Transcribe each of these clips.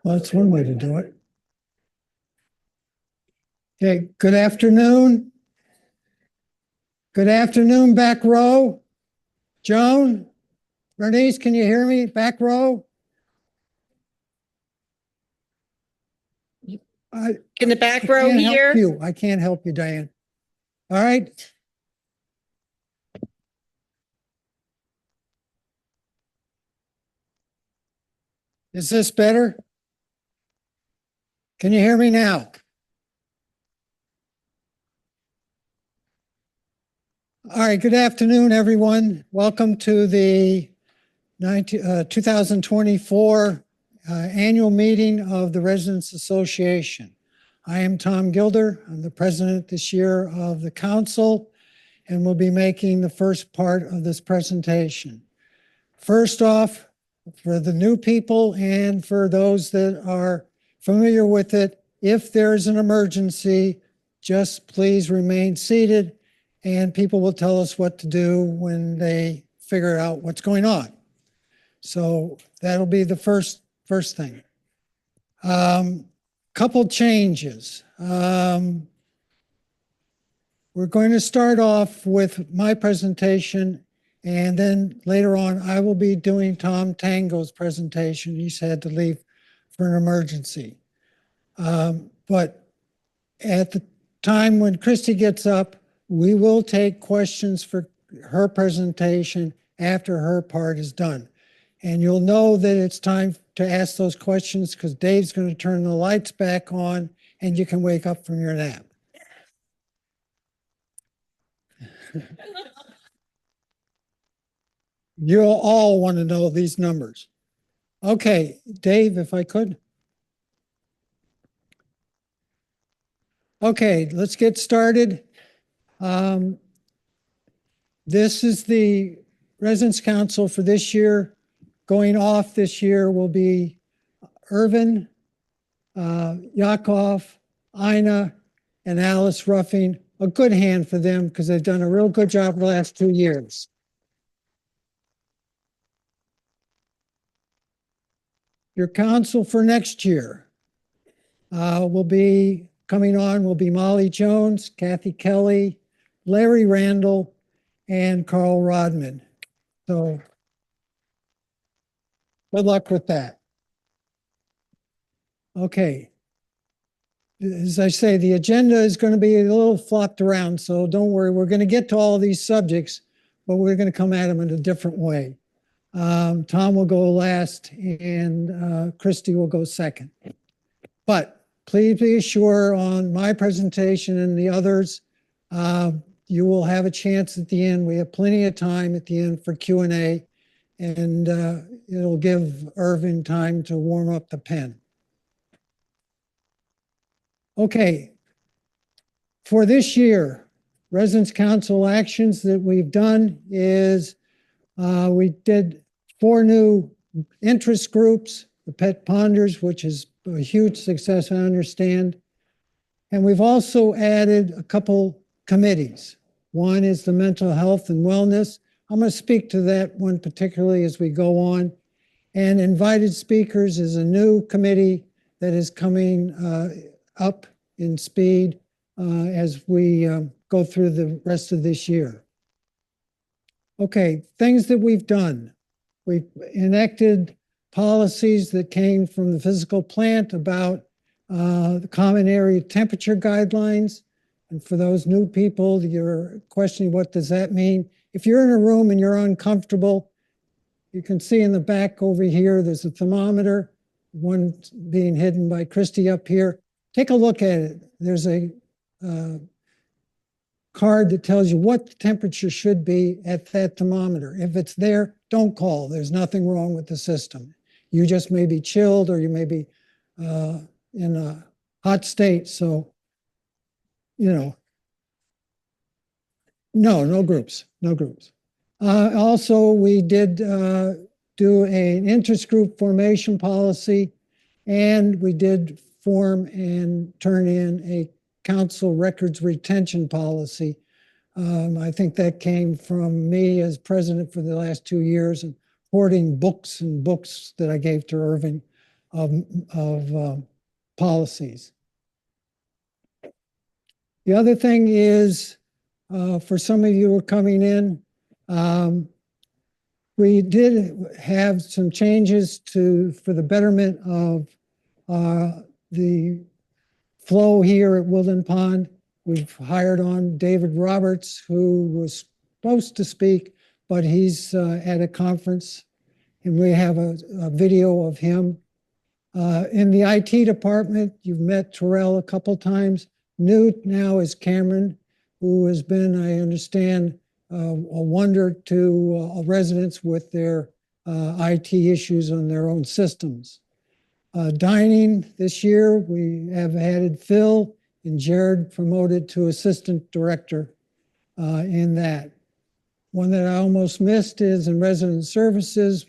Well, that's one way to do it. Okay, good afternoon. Good afternoon, back row. Joan, Bernice, can you hear me? Back row? In the back I row can't help here. you. I can't help you, Diane. All right. Is this better? Can you hear me now? All right, good afternoon, everyone. Welcome to the 2024 annual meeting of the Residents Association. I am Tom Gilder. I'm the president this year of the council and will be making the first part of this presentation. First off, for the new people and for those that are familiar with it, if there's an emergency, just please remain seated and people will tell us what to do when they figure out what's going on. So that'll be the first thing. Couple changes. We're going to start off with my presentation, and then later on I will be doing Tom Tango's presentation. He's had to leave for an emergency. But at the time when Christy gets up, we will take questions for her presentation after her part is done. And you'll know that it's time to ask those questions because Dave's going to turn the lights back on and you can wake up from your nap. You'll all want to know these numbers. Okay, Dave, if I could. Okay, let's get started. This is the Residents Council for this year. Going off this year will be Irvin, Yakov, Ina, and Alice Ruffing. A good hand for them because they've done a real good job the last 2 years. Your council for next year will be coming on will be Molly Jones, Kathy Kelly, Larry Randall, and Carl Rodman. So good luck with that. Okay. As I say, the agenda is going to be a little flopped around, so don't worry. We're going to get to all of these subjects, but we're going to come at them in a different way. Tom will go last and Christy will go second. But please be assured on my presentation and the others, you will have a chance at the end. We have plenty of time at the end for Q&A, and it'll give Irvin time to warm up the pen. Okay, for this year, Residents Council actions that we've done is we did 4 new interest groups, the Pet Ponders, which is a huge success, I understand. And we've also added a couple committees. One is the Mental Health and Wellness. I'm going to speak to that one particularly as we go on. And Invited Speakers is a new committee that is coming up in speed as we go through the rest of this year. Okay, things that we've done. We've enacted policies that came from the physical plant about the common area temperature guidelines. And for those new people, you're questioning what does that mean? If you're in a room and you're uncomfortable, you can see in the back over here, there's a thermometer, one being hidden by Christy up here. Take a look at it. There's a card that tells you what the temperature should be at that thermometer. If it's there, don't call. There's nothing wrong with the system. You just may be chilled or you may be in a hot state. So, you know, no groups, no groups. Also, we did do an interest group formation policy, and we did form and turn in a council records retention policy, I think that came from me as president for the last 2 years and hoarding books and books that I gave to Irving of policies. The other thing is, for some of you who are coming in, we did have some changes for the betterment of the flow here at Woodland Pond. We've hired on David Roberts, who was supposed to speak, but he's at a conference, and we have a video of him. In the IT department, you've met Terrell a couple times. New now is Cameron, who has been, I understand, a wonder to residents with their IT issues on their own systems. Dining this year, we have added Phil and Jared promoted to assistant director in that. One that I almost missed is in resident services.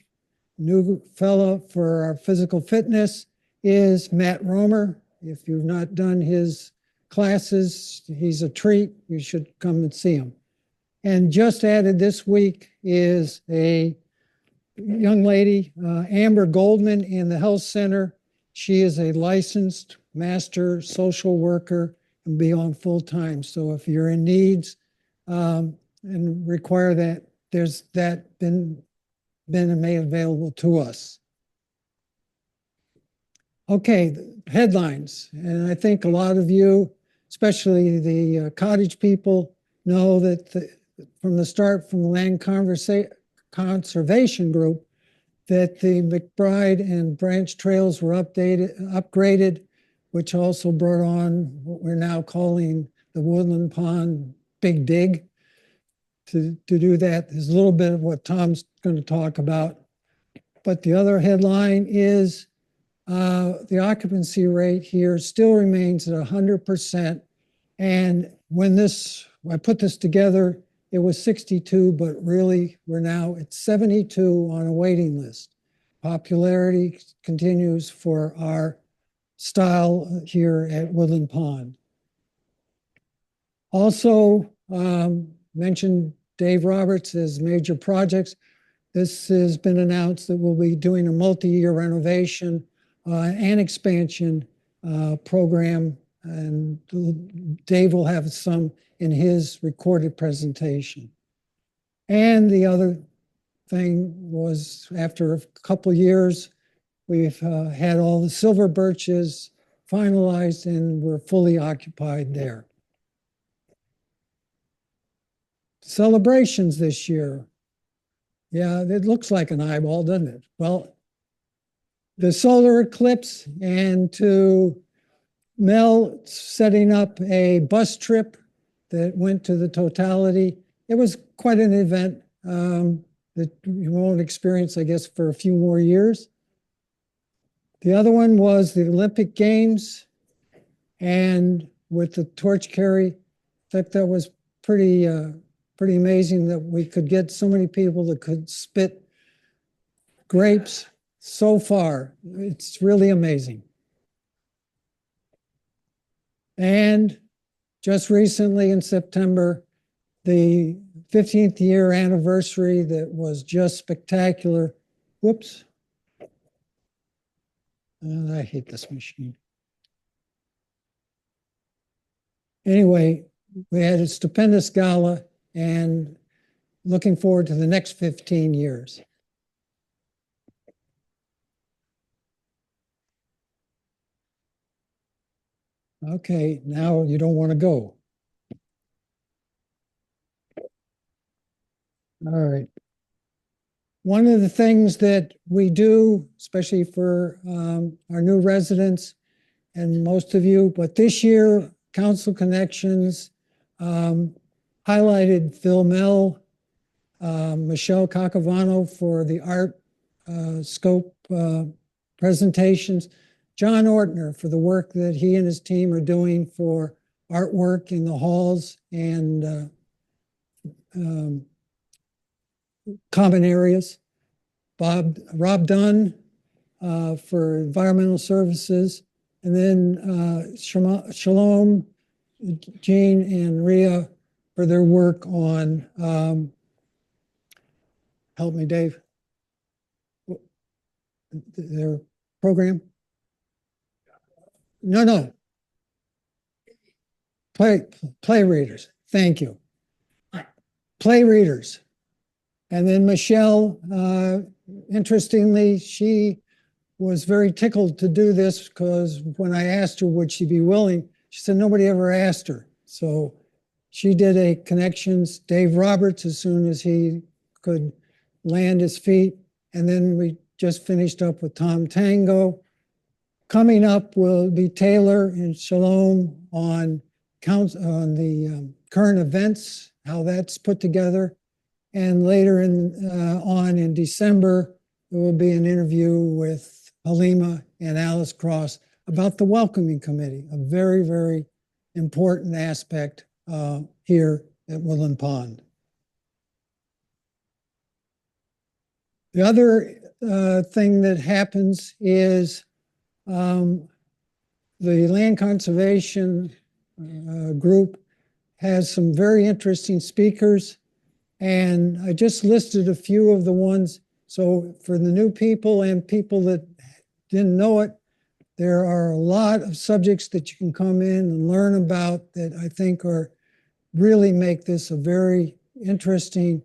New fellow for our physical fitness is Matt Romer. If you've not done his classes, he's a treat. You should come and see him. And just added this week is a young lady, Amber Goldman, in the health center. She is a licensed master social worker and be on full time. So if you're in needs and require that, there's that been made available to us. Okay, headlines. And I think a lot of you, especially the cottage people, know that from the start from the Land Conservation Group, that the McBride and Branch trails were upgraded, which also brought on what we're now calling the Woodland Pond Big Dig. To do that is a little bit of what Tom's going to talk about. But the other headline is the occupancy rate here still remains at 100%. And when I put this together, it was 62, but really we're now at 72 on a waiting list. Popularity continues for our style here at Woodland Pond. Also mentioned Dave Roberts as major projects. This has been announced that we'll be doing a multi-year renovation and expansion program, and Dave will have some in his recorded presentation. And the other thing was, after a couple years, we've had all the silver birches finalized and we're fully occupied there. Celebrations this year. Yeah, it looks like an eyeball, doesn't it? Well, the solar eclipse, and to Mel setting up a bus trip that went to the totality. It was quite an event that you won't experience, I guess, for a few more years. The other one was the Olympic Games, and with the torch carry, I think that was pretty amazing that we could get so many people that could spit grapes so far. It's really amazing. And just recently in September, the 15th year anniversary that was just spectacular. Whoops. I hate this machine. Anyway, we had a stupendous gala and looking forward to the next 15 years. Okay, now you don't want to go. All right. One of the things that we do, especially for our new residents and most of you, but this year, Council Connections highlighted Phil Mell, Michelle Cacavano for the art scope presentations, John Ortner for the work that he and his team are doing for artwork in the halls and common areas, Rob Dunn for environmental services, and then Shalom, Jean, and Rhea for their work on, help me, Dave, their program. No. Play readers. Thank you. Play readers. And then Michelle, interestingly, she was very tickled to do this because when I asked her, would she be willing, she said nobody ever asked her. So she did a connections, Dave Roberts, as soon as he could land his feet. And then we just finished up with Tom Tango. Coming up will be Taylor and Shalom on the current events, how that's put together. And later on in December, there will be an interview with Halima and Alice Cross about the welcoming committee, a very, very important aspect here at Woodland Pond. The other thing that happens is the land conservation group has some very interesting speakers, and I just listed a few of the ones. So for the new people and people that didn't know it, there are a lot of subjects that you can come in and learn about that I think are really make this a very interesting,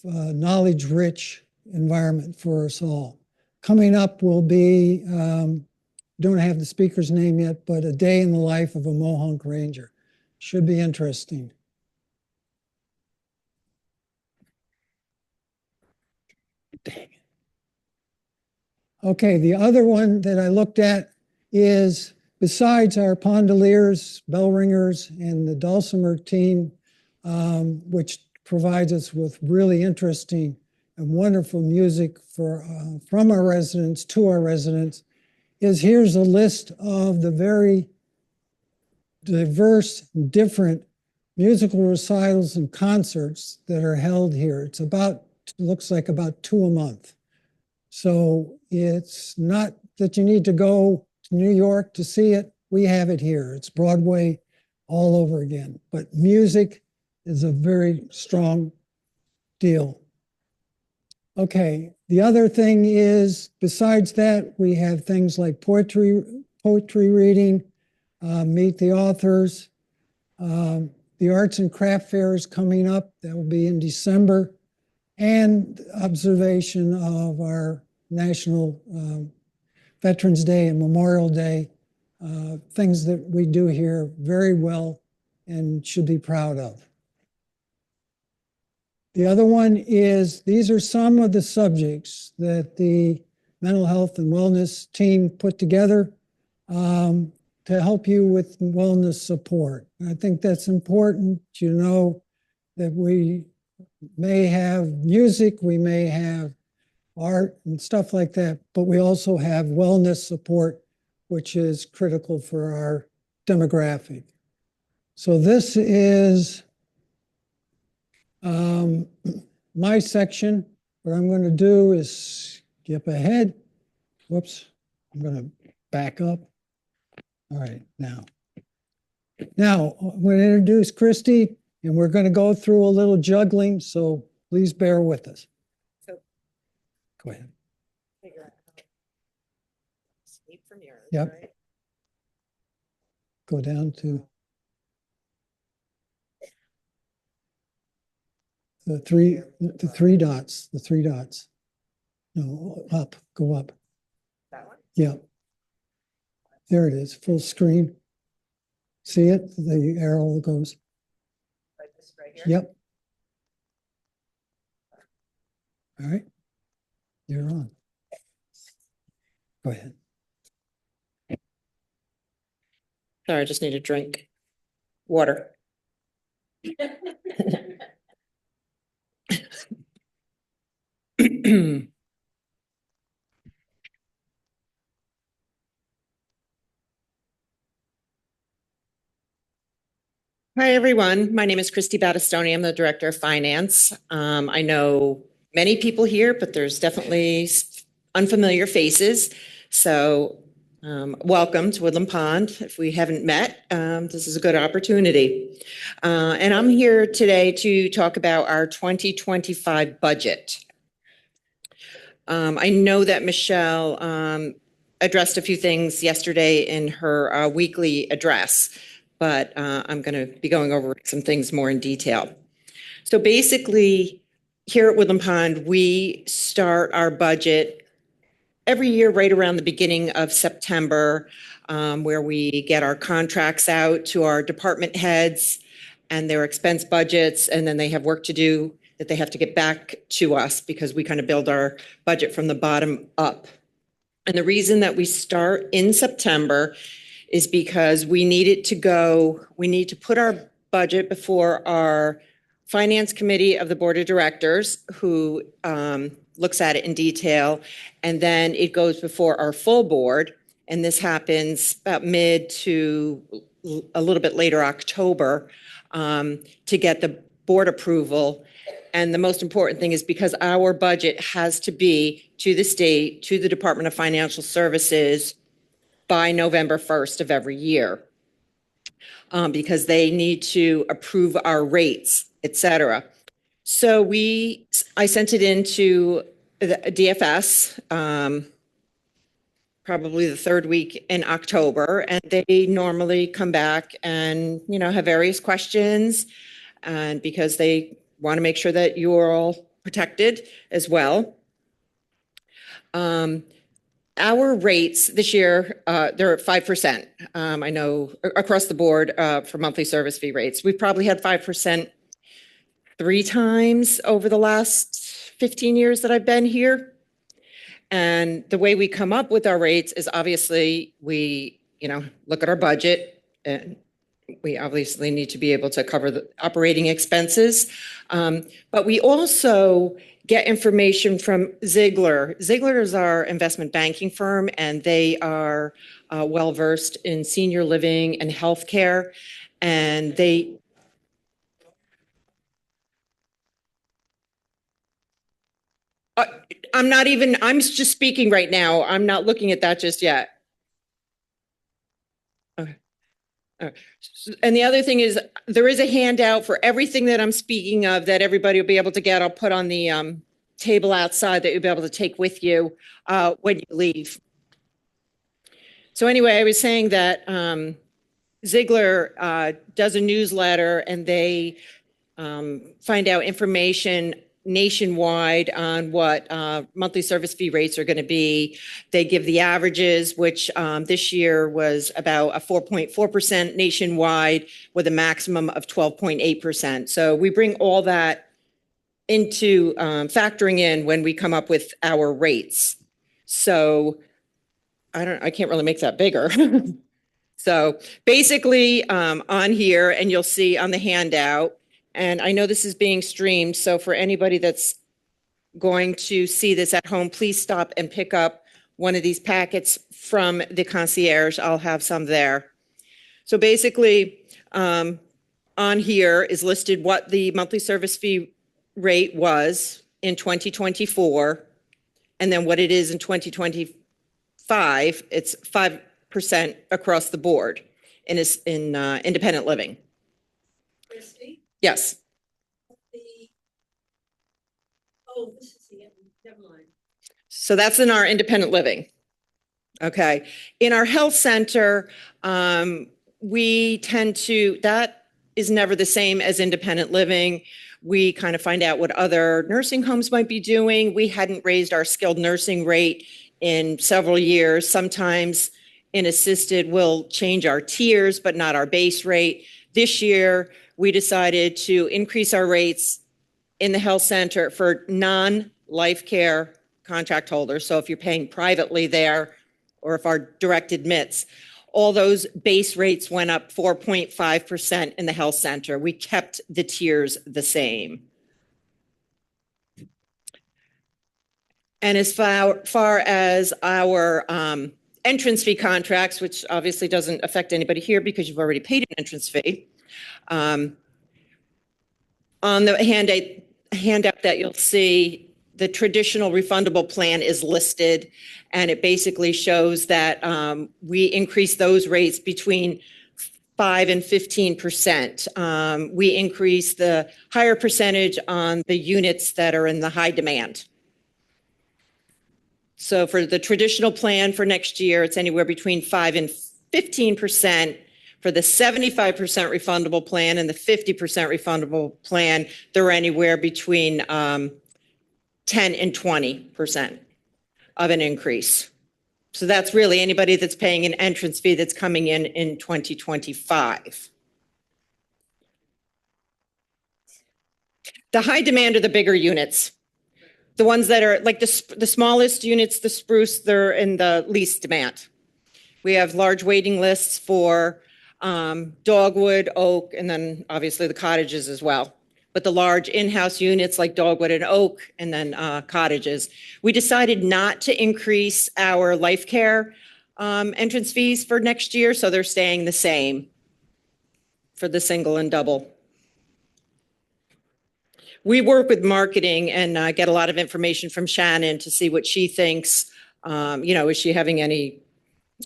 knowledge-rich environment for us all. Coming up will be, don't have the speaker's name yet, but a day in the life of a Mohonk Ranger. Should be interesting. Dang it. Okay, the other one that I looked at is, besides our Pondaliers, bell ringers, and the dulcimer team, which provides us with really interesting and wonderful music from our residents to our residents, is here's a list of the very diverse, different musical recitals and concerts that are held here. It's about, looks like about 2 a month. So it's not that you need to go to New York to see it. We have it here. It's Broadway all over again. But music is a very strong deal. Okay, the other thing is, besides that, we have things like poetry reading, meet the authors. The arts and craft fair is coming up. That will be in December. And observation of our National Veterans Day and Memorial Day, things that we do here very well and should be proud of. The other one is, these are some of the subjects that the mental health and wellness team put together to help you with wellness support. And I think that's important. You know that we may have music, we may have art and stuff like that, but we also have wellness support, which is critical for our demographic. So this is my section. What I'm going to do is skip ahead. Whoops, I'm going to back up. All right, now I'm going to introduce Christy, and we're going to go through a little juggling, so please bear with us. So, go ahead. Figure out how to escape from yours. Yep. Right? Go down to the three dots, the 3 dots. No, up, go up. That one? Yeah. There it is, full screen. See it? The arrow goes. Like this right here? Yep. All right. You're on. Go ahead. Sorry, I just need a drink. Water. Hi, everyone. My name is Christy Battistoni. I'm the Director of Finance. I know many people here, but there's definitely unfamiliar faces. So Welcome to Woodland Pond. If we haven't met, this is a good opportunity. And I'm here today to talk about our 2025 budget. I know that Michelle addressed a few things yesterday in her weekly address, but I'm going to be going over some things more in detail. So basically, here at Woodland Pond, we start our budget every year right around the beginning of September, where we get our contracts out to our department heads and their expense budgets, and then they have work to do that they have to get back to us because we kind of build our budget from the bottom up. And the reason that we start in September is because we need to put our budget before our finance committee of the board of directors, who looks at it in detail, and then it goes before our full board, and this happens about mid to a little bit later October to get the board approval. And the most important thing is because our budget has to be to the state, to the Department of Financial Services by November 1st of every year, because they need to approve our rates, et cetera. So I sent it into the DFS probably the third week in October, and they normally come back and, have various questions, and because they want to make sure that you're all protected as well. Our rates this year, they're at 5%. I know across the board for monthly service fee rates. We've probably had 5% 3 times over the last 15 years that I've been here. And the way we come up with our rates is obviously we, look at our budget, and we obviously need to be able to cover the operating expenses. But we also get information from Ziegler. Ziegler is our investment banking firm, and they are well-versed in senior living and healthcare. And I'm just speaking right now. I'm not looking at that just yet. Okay. And the other thing is there is a handout for everything that I'm speaking of that everybody will be able to get. I'll put on the table outside that you'll be able to take with you when you leave. So anyway, I was saying that Ziegler does a newsletter, and they find out information nationwide on what monthly service fee rates are going to be. They give the averages, which this year was about a 4.4% nationwide with a maximum of 12.8%. So we bring all that into factoring in when we come up with our rates. So I can't really make that bigger. So basically on here, and you'll see on the handout, and I know this is being streamed, so for anybody that's going to see this at home, please stop and pick up one of these packets from the concierge. I'll have some there. So basically, on here is listed what the monthly service fee rate was in 2024, and then what it is in 2025. It's 5% across the board in independent living. Christy? Yes. This is the, never mind. So that's in our independent living. Okay. In our health center, we tend to, that is never the same as independent living. We kind of find out what other nursing homes might be doing. We hadn't raised our skilled nursing rate in several years. Sometimes in assisted, we'll change our tiers, but not our base rate. This year, we decided to increase our rates in the health center for non-life care contract holders. So if you're paying privately there, or if our direct admits, all those base rates went up 4.5% in the health center. We kept the tiers the same. And as far as our entrance fee contracts, which obviously doesn't affect anybody here because you've already paid an entrance fee, on the handout that you'll see, the traditional refundable plan is listed, and it basically shows that we increase those rates between 5 and 15%. We increase the higher percentage on the units that are in the high demand. So for the traditional plan for next year, it's anywhere between 5 and 15%. For the 75% refundable plan and the 50% refundable plan, they're anywhere between 10 and 20% of an increase. So that's really anybody that's paying an entrance fee that's coming in 2025. The high demand are the bigger units. The ones that are like the smallest units, the spruce, they're in the least demand. We have large waiting lists for dogwood, oak, and then obviously the cottages as well. But the large in-house units like dogwood and oak, and then cottages. We decided not to increase our life care entrance fees for next year, so they're staying the same for the single and double. We work with marketing and get a lot of information from Shannon to see what she thinks. Is she having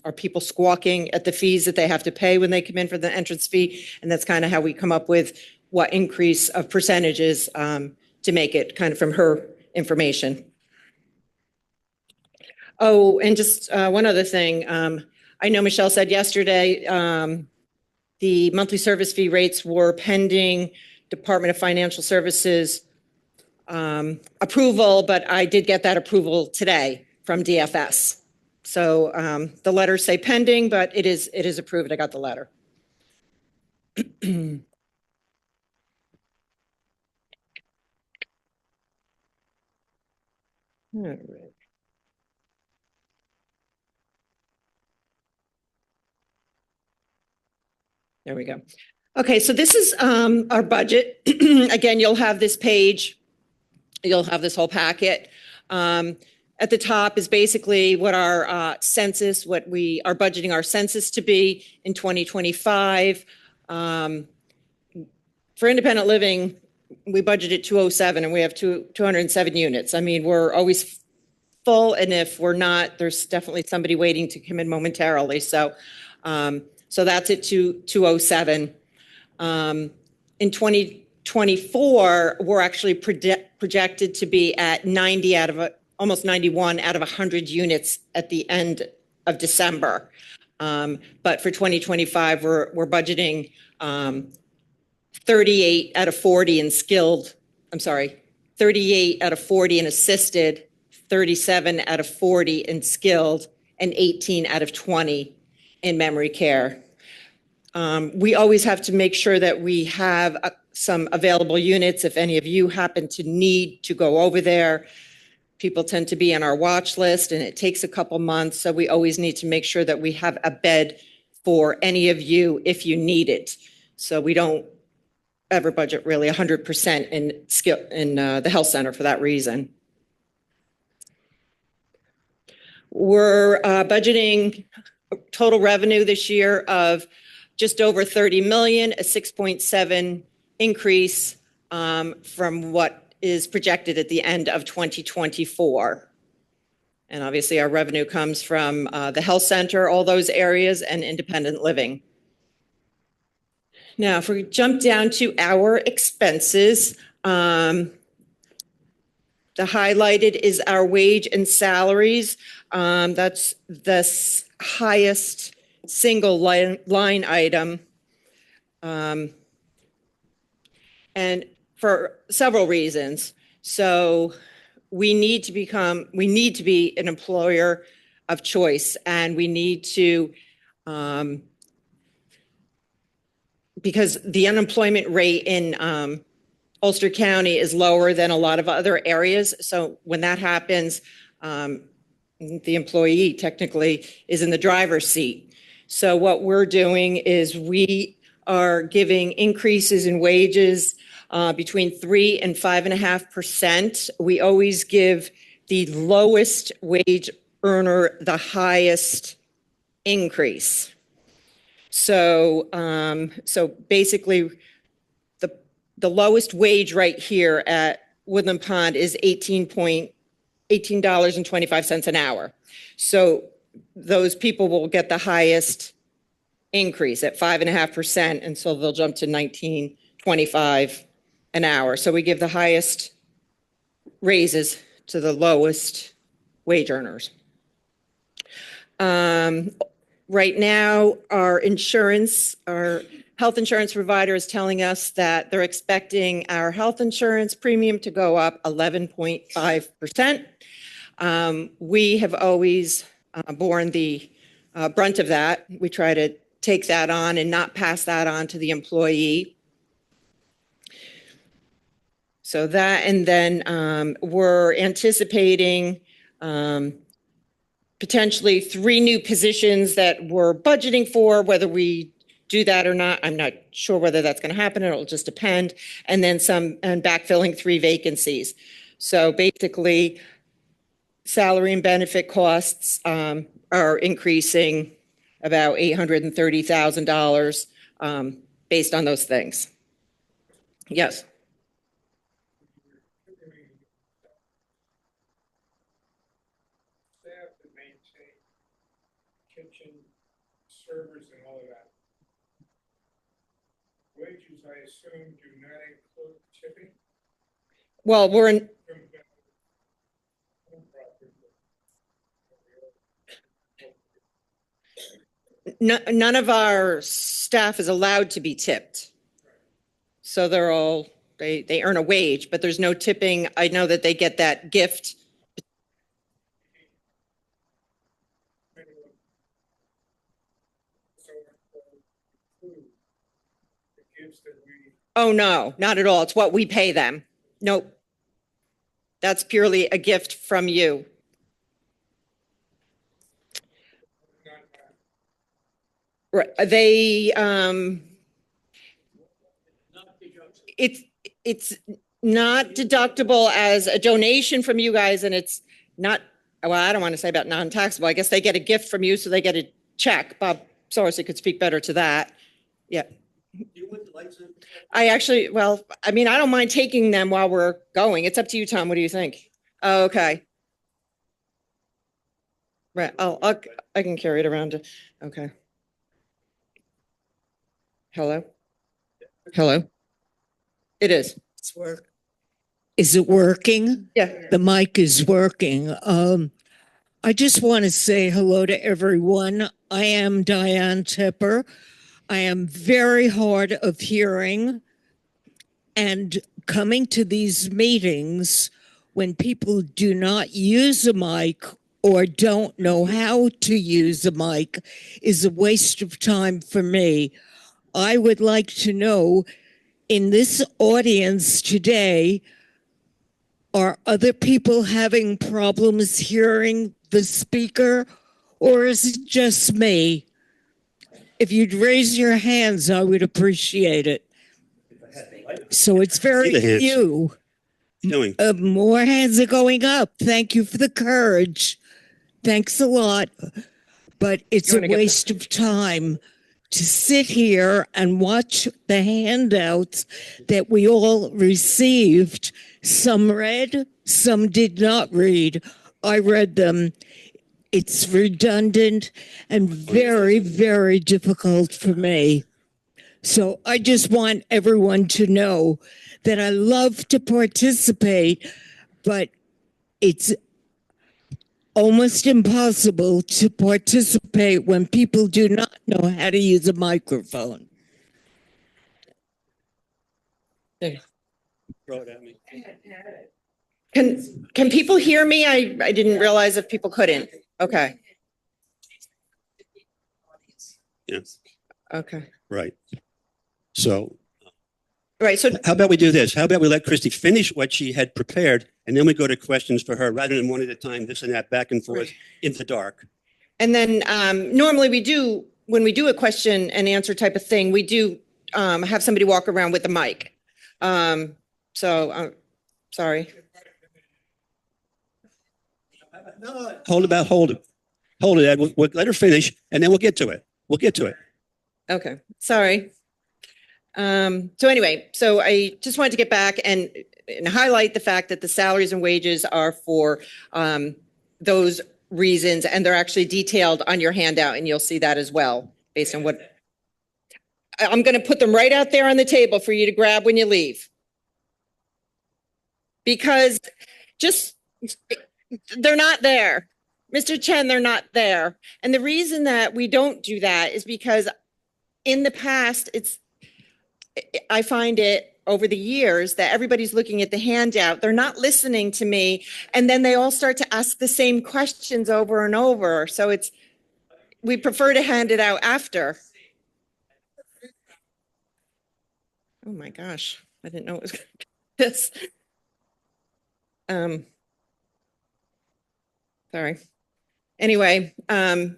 are people squawking at the fees that they have to pay when they come in for the entrance fee? And that's kind of how we come up with what increase of percentages to make it kind of from her information. Oh, and just one other thing. I know Michelle said yesterday the monthly service fee rates were pending Department of Financial Services approval, but I did get that approval today from DFS. So the letters say pending, but it is approved. I got the letter. All right. There we go. Okay, so this is our budget. Again, you'll have this page. You'll have this whole packet. At the top is basically what our census, what we are budgeting our census to be in 2025. For independent living, we budgeted 207 and we have 207 units. I mean, we're always full, and if we're not, there's definitely somebody waiting to come in momentarily. So that's at 207. In 2024, we're actually projected to be at 90 out of almost 91 out of 100 units at the end of December. But for 2025, we're budgeting 38 out of 40 in skilled, 38 out of 40 in assisted, 37 out of 40 in skilled, and 18 out of 20 in memory care. We always have to make sure that we have some available units if any of you happen to need to go over there. People tend to be on our watch list and it takes a couple months. So we always need to make sure that we have a bed for any of you if you need it. So we don't ever budget really 100% in the health center for that reason. We're budgeting total revenue this year of just over 30 million, a 6.7 increase from what is projected at the end of 2024. And obviously our revenue comes from the health center, all those areas, and independent living. Now, if we jump down to our expenses, the highlighted is our wage and salaries. That's the highest single line item. And for several reasons. So we need to be an employer of choice, and we need to, because the unemployment rate in Ulster County is lower than a lot of other areas. So when that happens, the employee technically is in the driver's seat. So what we're doing is we are giving increases in wages between 3 and 5.5%. We always give the lowest wage earner the highest increase. So, basically, the lowest wage right here at Woodland Pond is $18.25 an hour. So those people will get the highest increase at 5.5%, and so they'll jump to 19.25 an hour. So we give the highest raises to the lowest wage earners. Right now, our health insurance provider is telling us that they're expecting our health insurance premium to go up 11.5%. We have always borne the brunt of that. We try to take that on and not pass that on to the employee. So that, and then we're anticipating potentially 3 new positions that we're budgeting for. Whether we do that or not, I'm not sure whether that's going to happen. It'll just depend. And then and backfilling 3 vacancies. So basically, salary and benefit costs are increasing about $830,000 based on those things. Yes. Staff to maintain kitchen servers and all of that. Wages, I assume, do not include tipping. Well, we're in, none of our staff is allowed to be tipped. So they're all, they earn a wage, but there's no tipping. I know that they get that gift. Oh, no, not at all. It's what we pay them. Nope. That's purely a gift from you. Right, it's not deductible as a donation from you guys, and it's not, well, I don't want to say about non-taxable. I guess they get a gift from you, so they get a check. Bob Sorensen could speak better to that. Yeah. I actually, well, I mean, I don't mind taking them while we're going. It's up to you, Tom. What do you think? Oh, okay. Right. I can carry it around. Okay. Hello? Hello? It is. It's work. Is it working? Yeah. The mic is working. I just want to say hello to everyone. I am Diane Tipper. I am very hard of hearing, and coming to these meetings when people do not use a mic or don't know how to use a mic is a waste of time for me. I would like to know, in this audience today, are other people having problems hearing the speaker, or is it just me? If you'd raise your hands, I would appreciate it. So it's very few. More hands are going up. Thank you for the courage. Thanks a lot. But it's a waste of time to sit here and watch the handouts that we all received. Some read, some did not read. I read them. It's redundant and very, very difficult for me. So I just want everyone to know that I love to participate, but it's almost impossible to participate when people do not know how to use a microphone. Throw it at me. Can people hear me? I didn't realize if people couldn't. Okay. Yes. Okay. Right. So Right. So how about we do this? How about we let Christy finish what she had prepared, and then we go to questions for her rather than one at a time, this and that, back and forth in the dark. And then normally when we do a question and answer type of thing, we do have somebody walk around with the mic. Sorry. No, hold it. Hold it, Ed. We'll let her finish, and then we'll get to it. Okay. Sorry. So anyway, so I just wanted to get back and highlight the fact that the salaries and wages are for those reasons, and they're actually detailed on your handout, and you'll see that as well, based on what I'm going to put them right out there on the table for you to grab when you leave. Because just, they're not there. Mr. Chen, they're not there. And the reason that we don't do that is because in the past, I find it over the years that everybody's looking at the handout. They're not listening to me. And then they all start to ask the same questions over and over. So we prefer to hand it out after. Oh my gosh, I didn't know it was this. Sorry. Anyway, so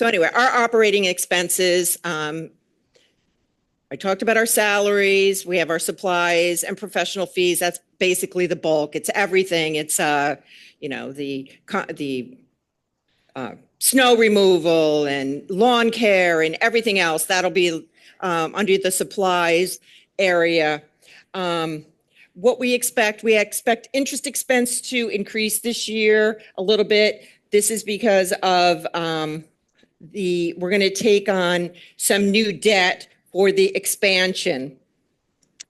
anyway, our operating expenses, I talked about our salaries, we have our supplies and professional fees. That's basically the bulk. It's everything. It's, you know, the snow removal and lawn care and everything else. That'll be under the supplies area. What we expect interest expense to increase this year a little bit. This is because of we're going to take on some new debt for the expansion.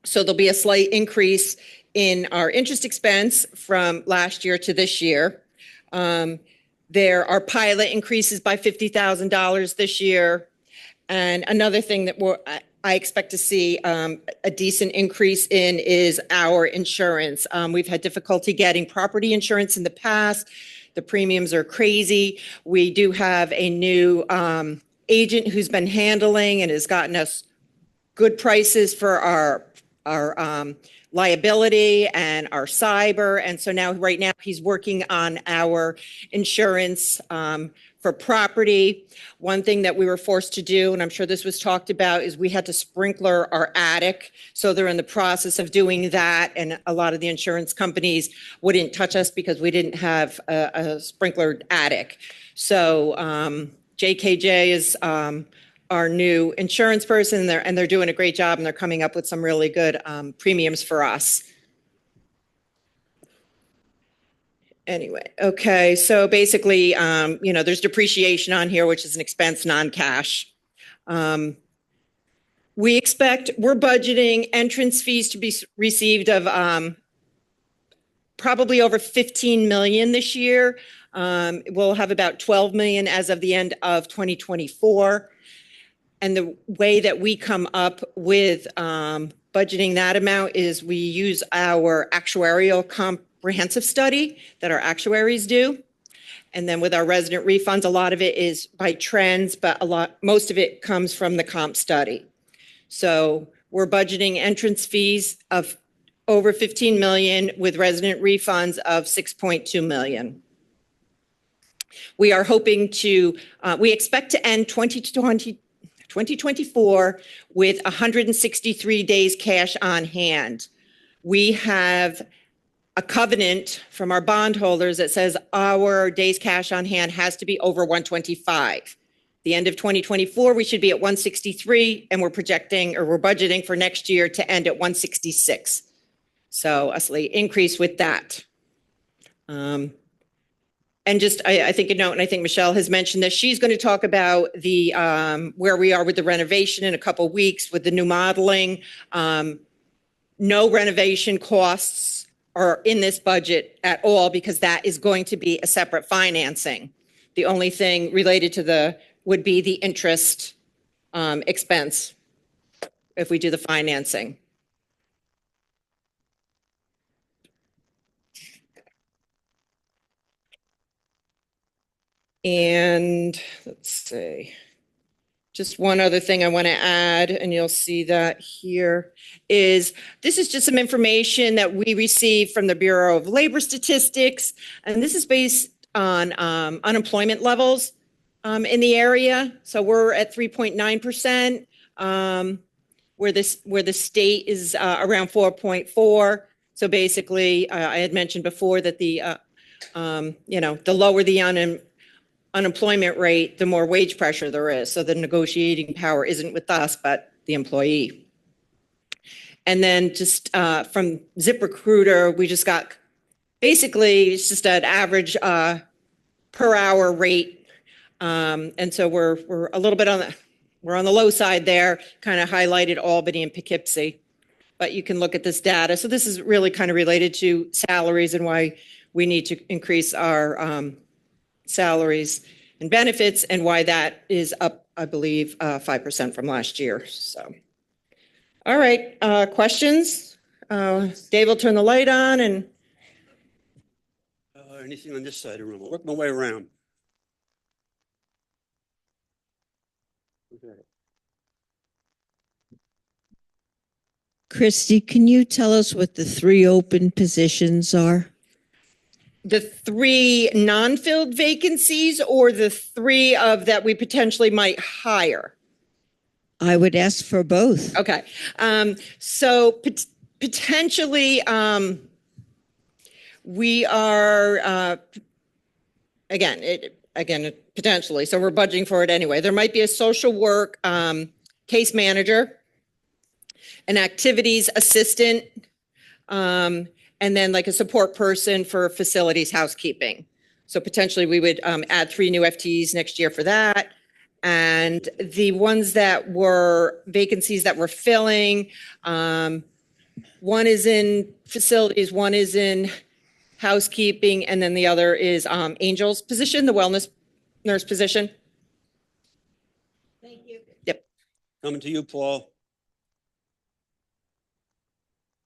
So there'll be a slight increase in our interest expense from last year to this year. There are pilot increases by $50,000 this year. And another thing that I expect to see a decent increase in is our insurance. We've had difficulty getting property insurance in the past. The premiums are crazy. We do have a new agent who's been handling and has gotten us good prices for our liability and our cyber. And so now, right now, he's working on our insurance for property. One thing that we were forced to do, and I'm sure this was talked about, is we had to sprinkler our attic. So they're in the process of doing that. And a lot of the insurance companies wouldn't touch us because we didn't have a sprinklered attic. So JKJ is our new insurance person, and they're doing a great job, and they're coming up with some really good premiums for us. Anyway, okay, so basically, you know, there's depreciation on here, which is an expense, non-cash. We're budgeting entrance fees to be received of probably over 15 million this year. We'll have about 12 million as of the end of 2024. And the way that we come up with budgeting that amount is we use our actuarial comprehensive study that our actuaries do. And then with our resident refunds, a lot of it is by trends, but most of it comes from the comp study. So we're budgeting entrance fees of over 15 million with resident refunds of 6.2 million. We are hoping to, we expect to end 2024 with 163 days cash on hand. We have a covenant from our bondholders that says our days cash on hand has to be over 125. The end of 2024, we should be at 163, and we're budgeting for next year to end at 166. So a slight increase with that. And just, I think, and I think Michelle has mentioned this, she's going to talk about the where we are with the renovation in a couple of weeks with the new modeling. No renovation costs are in this budget at all because that is going to be a separate financing. The only thing related to would be the interest expense if we do the financing. And let's see, just one other thing I want to add, and you'll see that here, is this is just some information that we received from the Bureau of Labor Statistics. And this is based on unemployment levels in the area. So we're at 3.9%, where the state is around 4.4. So basically, I had mentioned before that the lower the unemployment rate, the more wage pressure there is. So the negotiating power isn't with us, but the employee. And then just from ZipRecruiter, we just got, basically, it's just an average per hour rate. And so we're a little bit we're on the low side there, kind of highlighted Albany and Poughkeepsie. But you can look at this data. So this is really kind of related to salaries and why we need to increase our salaries and benefits, and why that is up, I believe, 5% from last year. So, all right, questions? Dave will turn the light on, and Anything on this side of the room? I'll work my way around. Okay. Christy, can you tell us what the 3 open positions are? the 3 non-filled vacancies, or the 3 of that we potentially might hire? I would ask for both. Okay. So potentially, we are, again, potentially, so we're budgeting for it anyway. There might be a social work case manager, an activities assistant, and then like a support person for facilities housekeeping. So potentially we would add 3 new FTEs next year for that. And the ones that were vacancies that we're filling, one is in facilities, one is in housekeeping, and then the other is Angel's position, the wellness nurse position. Thank you. Yep. Coming to you, Paul.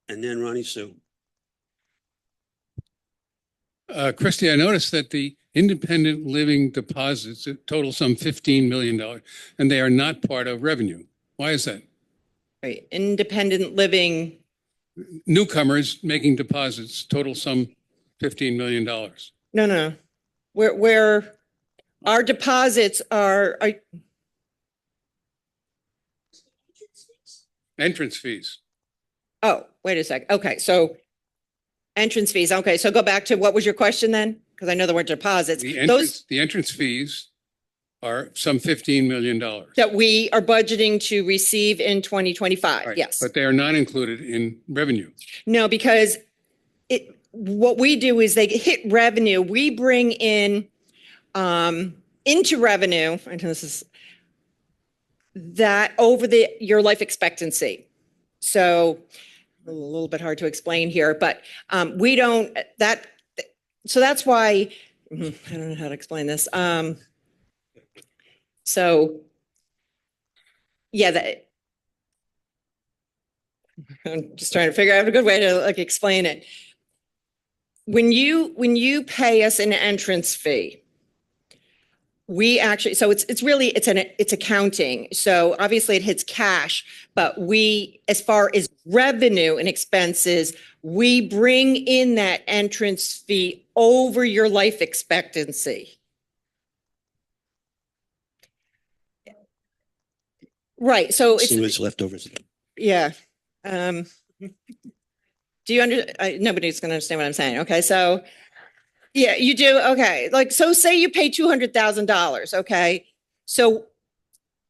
And then Ronnie Sue. Christy, I noticed that the independent living deposits total some $15 million, and they are not part of revenue. Why is that? Right. Independent living. Newcomers making deposits total some $15 million. No. Where our deposits are Entrance fees. oh, wait a sec. Okay. So entrance fees. Okay. So go back to what was your question then? Because I know there weren't deposits. The Those entrance fees are some $15 million. that we are budgeting to receive in 2025. Right, Yes. but they are not included in revenue. No, because what we do is they hit revenue. We bring in into revenue, and this is that over your life expectancy. So a little bit hard to explain here, but we don't so that's why I don't know how to explain this. So yeah, I'm just trying to figure out a good way to like explain it. When you pay us an entrance fee, we actually, so it's accounting. So obviously it hits cash, but we, as far as revenue and expenses, we bring in that entrance fee over your life expectancy. Right. So it's, Sue is leftovers. yeah. Do you nobody's going to understand what I'm saying. Okay. So yeah, you do. Okay. Like, so say you pay $200,000. Okay. So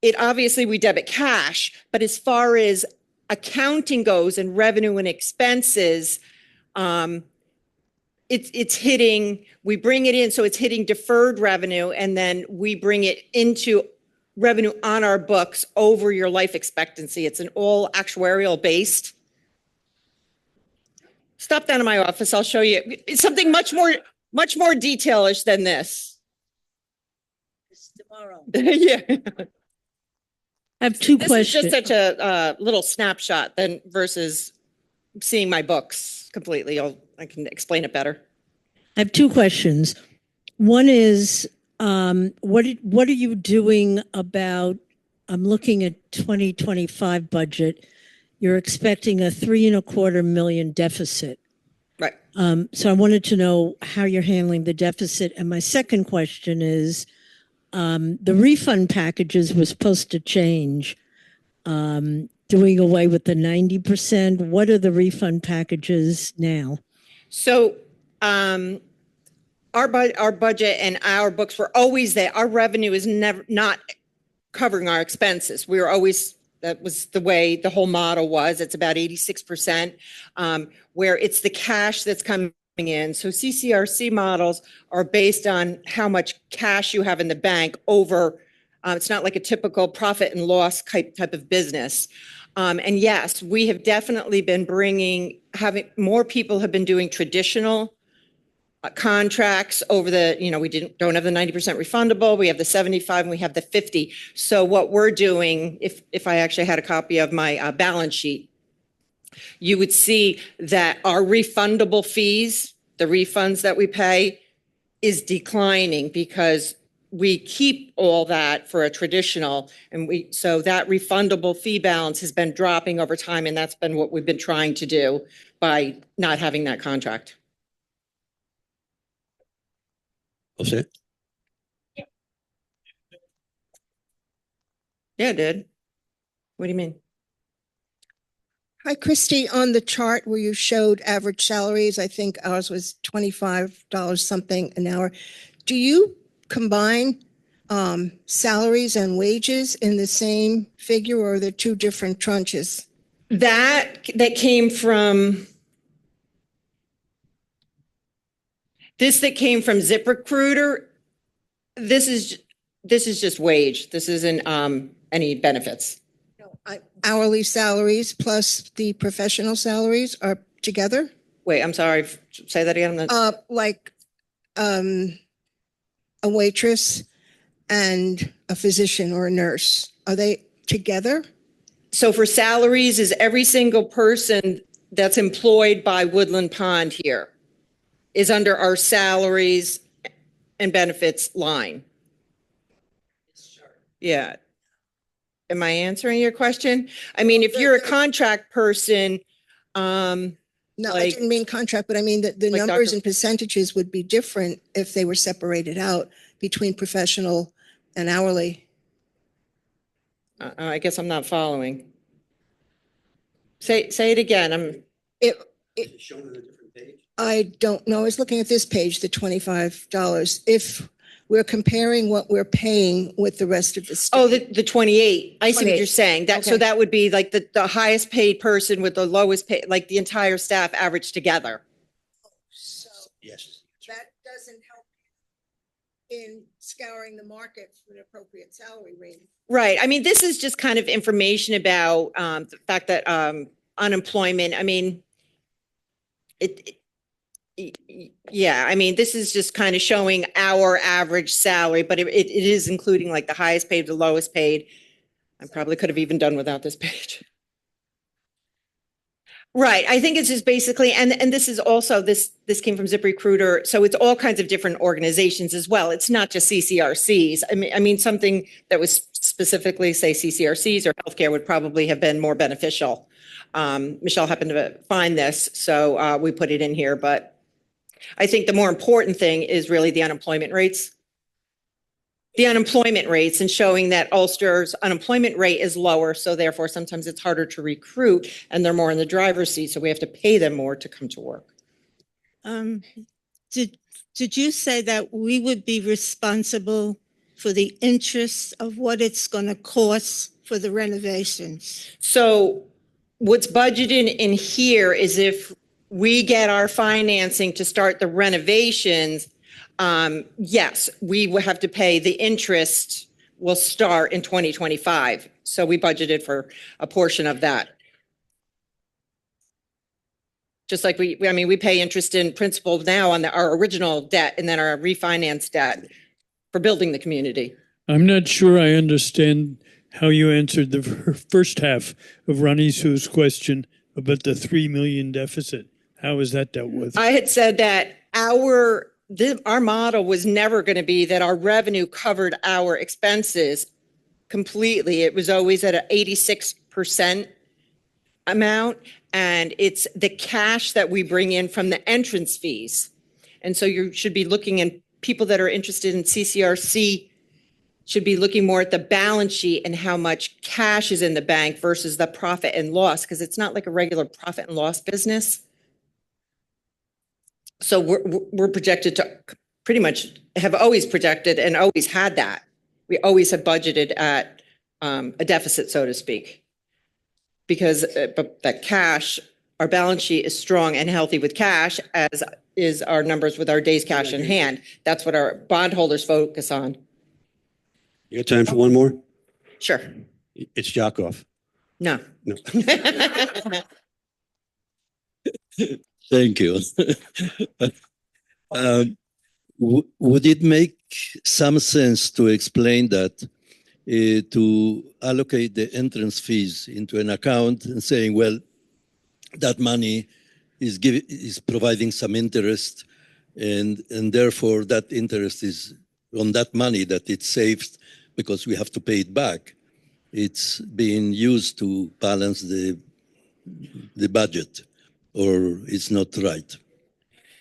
it obviously we debit cash, but as far as accounting goes and revenue and expenses, it's hitting, we bring it in. So it's hitting deferred revenue, and then we bring it into revenue on our books over your life expectancy. It's an all actuarial based. Stop down in my office. I'll show you. It's something much more detailish than this. Tomorrow. Yeah. I have 2 This is questions. just such a little snapshot than versus seeing my books completely. I can explain it better. I have 2 questions. One is, what are you doing about, I'm looking at 2025 budget. You're expecting a $3.25 million deficit. Right. So I wanted to know how you're handling the deficit. And my second question is, the refund packages were supposed to change, doing away with the 90%. What are the refund packages now? So our budget and our books were always there. Our revenue is never not covering our expenses. We were always That was the way the whole model was. It's about 86%, where it's the cash that's coming in. So CCRC models are based on how much cash you have in the bank over, it's not like a typical profit and loss type of business. And yes, we have definitely been having more people have been doing traditional contracts over the, we don't have the 90% refundable. We have the 75 and we have the 50. So what we're doing, if I actually had a copy of my balance sheet, you would see that our refundable fees, the refunds that we pay, is declining because we keep all that for a traditional, and so that refundable fee balance has been dropping over time, and that's been what we've been trying to do by not having that contract. All set? Yeah, it did. What do you mean? Hi, Christy, on the chart where you showed average salaries, I think ours was $25 something an hour. Do you combine salaries and wages in the same figure, or are there two different tranches? That came from ZipRecruiter. This is just wage. This isn't any benefits. Hourly salaries plus the professional salaries are together? Wait, I'm sorry. Say that again. Like a waitress and a physician or a nurse, are they together? So for salaries is every single person that's employed by Woodland Pond here is under our salaries and benefits line. Yeah. Am I answering your question? I mean, if you're a contract person, No, I like- didn't mean contract, but I mean that the Like numbers Dr. and percentages would be different if they were separated out between professional and hourly. I guess I'm not following. Say it again. It, Is it shown on a different page? I don't know. I was looking at this page, the $25. If we're comparing what we're paying with the rest of the state. Oh, the 28. I see what 28. you're saying. So Okay. that would be like the highest paid person with the lowest pay, like the entire staff averaged together. So Yes. that doesn't help in scouring the market for an appropriate salary range. Right. I mean, this is just kind of information about the fact that unemployment, I mean, yeah, I mean, this is just kind of showing our average salary, but it is including like the highest paid, the lowest paid. I probably could have even done without this page. Right. I think it's just basically, and this is also, this came from ZipRecruiter. So it's all kinds of different organizations as well. It's not just CCRCs. I mean, something that was specifically say CCRCs or healthcare would probably have been more beneficial. Michelle happened to find this, so we put it in here, but I think the more important thing is really the unemployment rates. The unemployment rates, and showing that Ulster's unemployment rate is lower, so therefore sometimes it's harder to recruit and they're more in the driver's seat, so we have to pay them more to come to work. Did you say that we would be responsible for the interest of what it's going to cost for the renovations? So what's budgeted in here is if we get our financing to start the renovations, yes, we will have to pay the interest will start in 2025. So we budgeted for a portion of that. Just like we pay interest in principal now on our original debt and then our refinance debt for building the community. I'm not sure I understand how you answered the first half of Ronnie Sue's question about the 3 million deficit. How is that dealt with? I had said that our model was never going to be that our revenue covered our expenses completely. It was always at an 86% amount, and it's the cash that we bring in from the entrance fees. And so you should be looking, and people that are interested in CCRC should be looking more at the balance sheet and how much cash is in the bank versus the profit and loss, because it's not like a regular profit and loss business. So we're projected to pretty much have always projected and always had that. We always have budgeted at a deficit, so to speak. because but that cash, our balance sheet is strong and healthy with cash, as is our numbers with our days cash in hand. That's what our bondholders focus on. You got time for one more? Sure. It's Yakov. No. No. Thank you. Would it make some sense to explain that to allocate the entrance fees into an account and saying, well, that money is providing some interest, and therefore that interest is on that money that it saves because we have to pay it back. It's being used to balance the budget, or it's not right.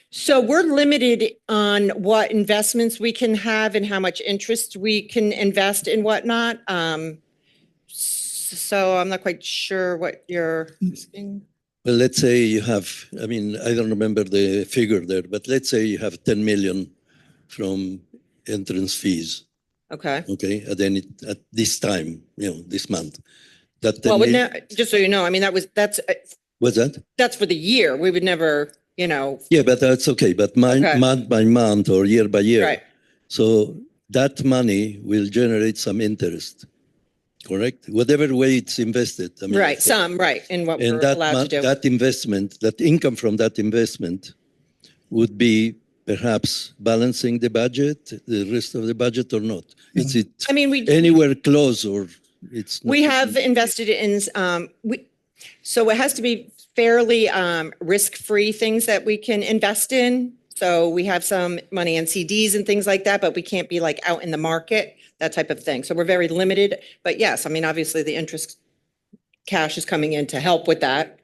So we're limited on what investments we can have and how much interest we can invest in whatnot. So I'm not quite sure what you're asking. Well, let's say you have, I mean, I don't remember the figure there, but let's say you have 10 million from entrance fees, Okay. okay, at this time, this month. That 10 Well, million, just so you know, I mean, what's that? that's for the year. We would never, Yeah, but that's okay. But Okay. month by month or year by year. Right. So that money will generate some interest, correct? Whatever way it's invested. I mean, Right, right, in what and we're allowed to do. that investment, that income from that investment would be perhaps balancing the budget, the rest of the budget, or not? Is it I mean, anywhere close, or it's not? we have invested in, so it has to be fairly risk-free things that we can invest in. So we have some money in CDs and things like that, but we can't be like out in the market, that type of thing. So we're very limited. But yes, I mean, obviously the interest cash is coming in to help with that.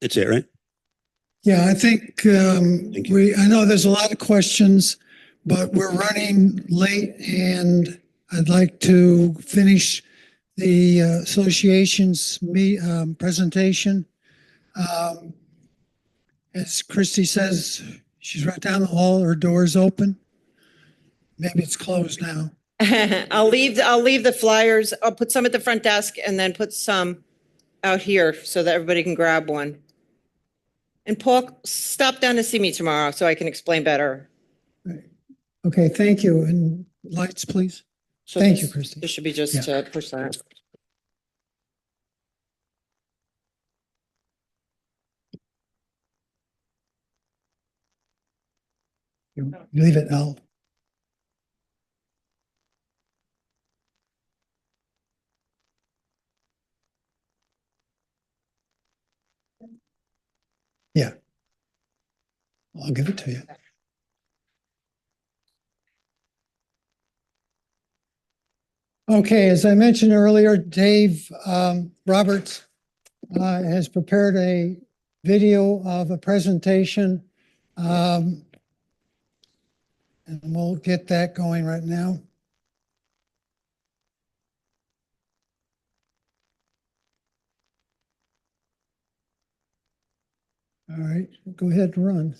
That's it, right? Yeah, I think Thank you. I know there's a lot of questions, but we're running late and I'd like to finish the association's presentation. As Christy says, she's right down the hall, her door's open. Maybe it's closed now. I'll leave the flyers. I'll put some at the front desk and then put some out here so that everybody can grab one. And Paul, stop down to see me tomorrow so I can explain better. Okay, thank you. And lights, please. So Thank this- you, Christy. This should be just Yeah. 2%. You leave it now. Yeah. I'll give it to you. Okay, as I mentioned earlier, Dave Roberts has prepared a video of a presentation. And we'll get that going right now. All right, go ahead and run.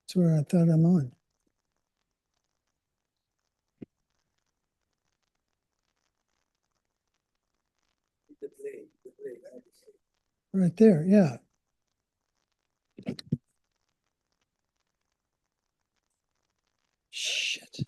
That's where I thought I'm on. Right there, yeah. Shit.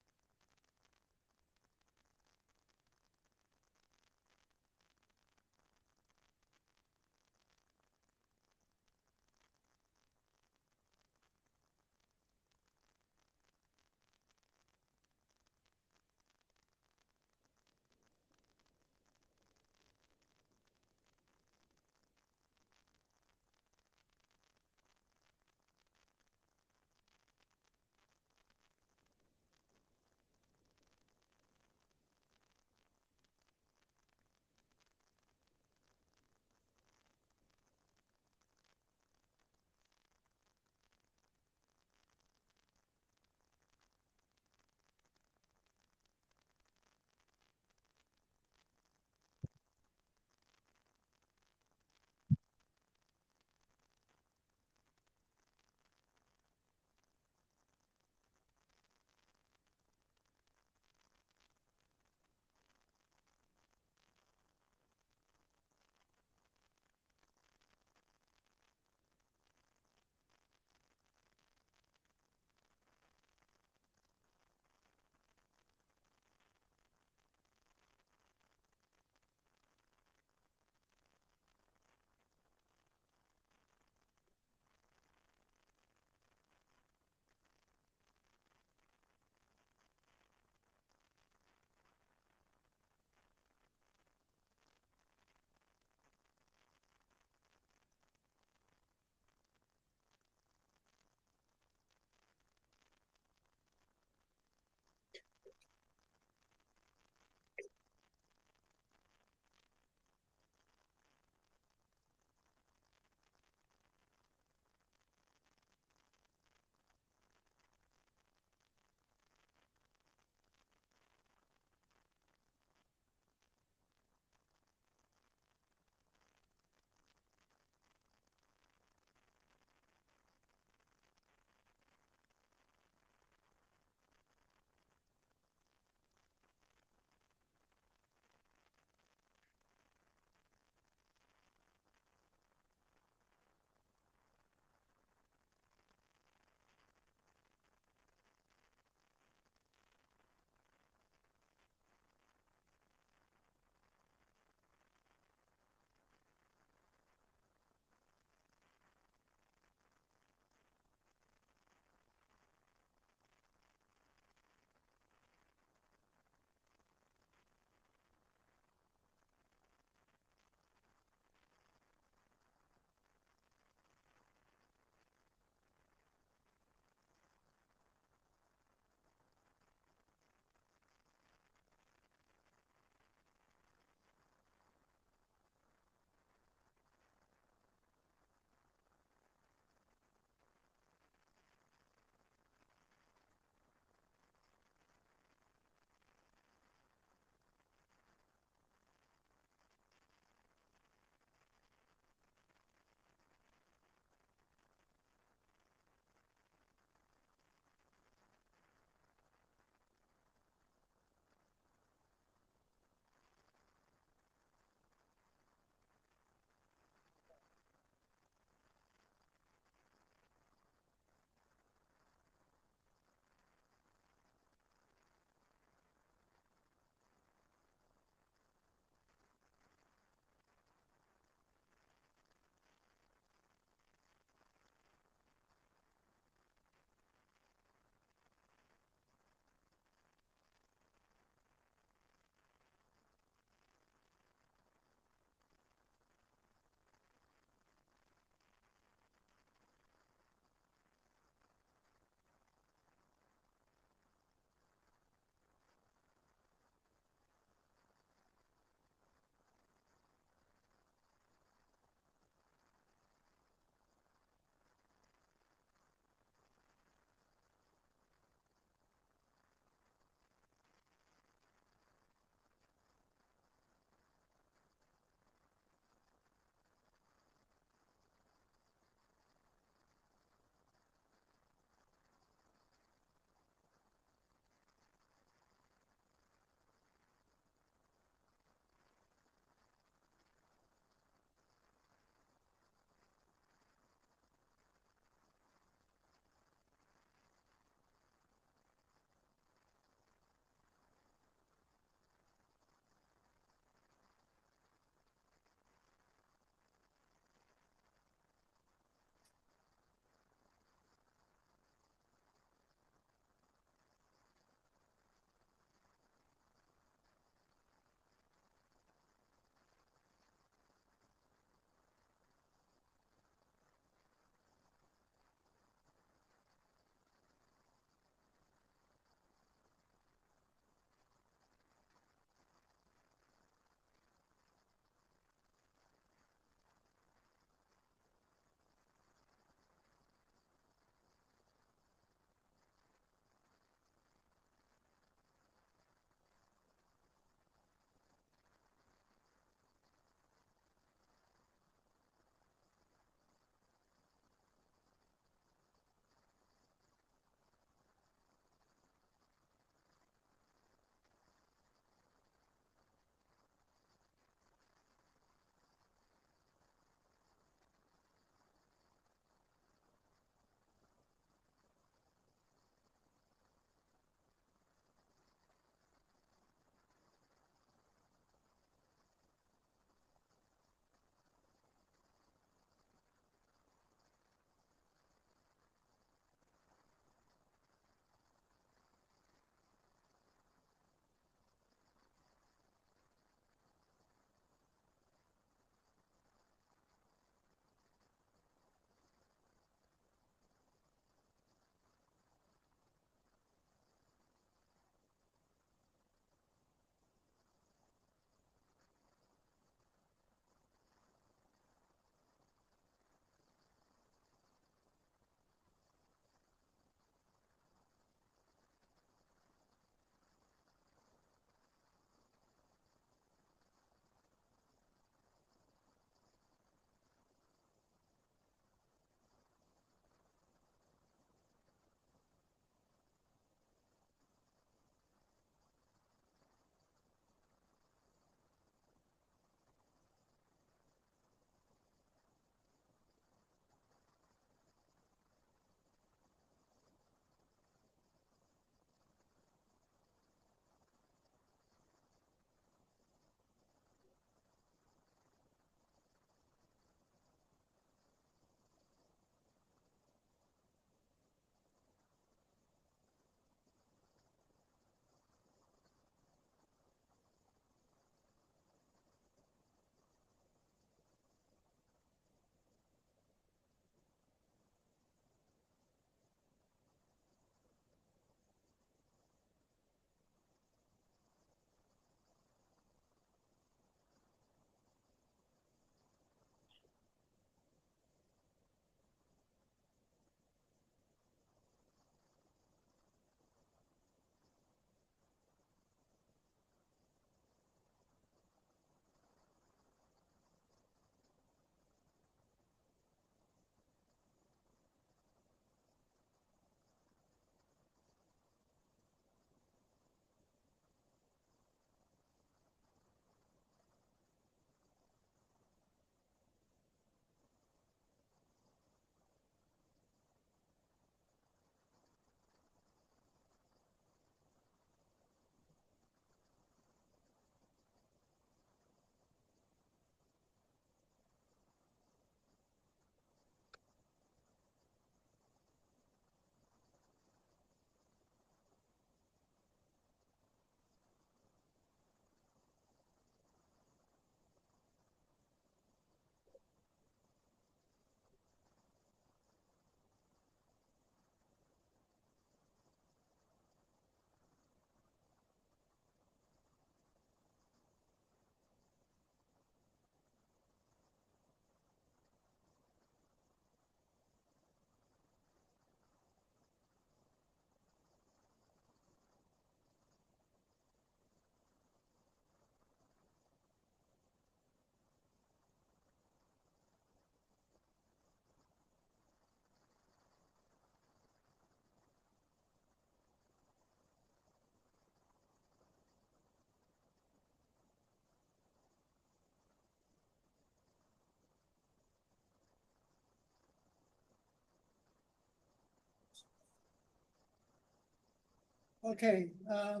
Okay, I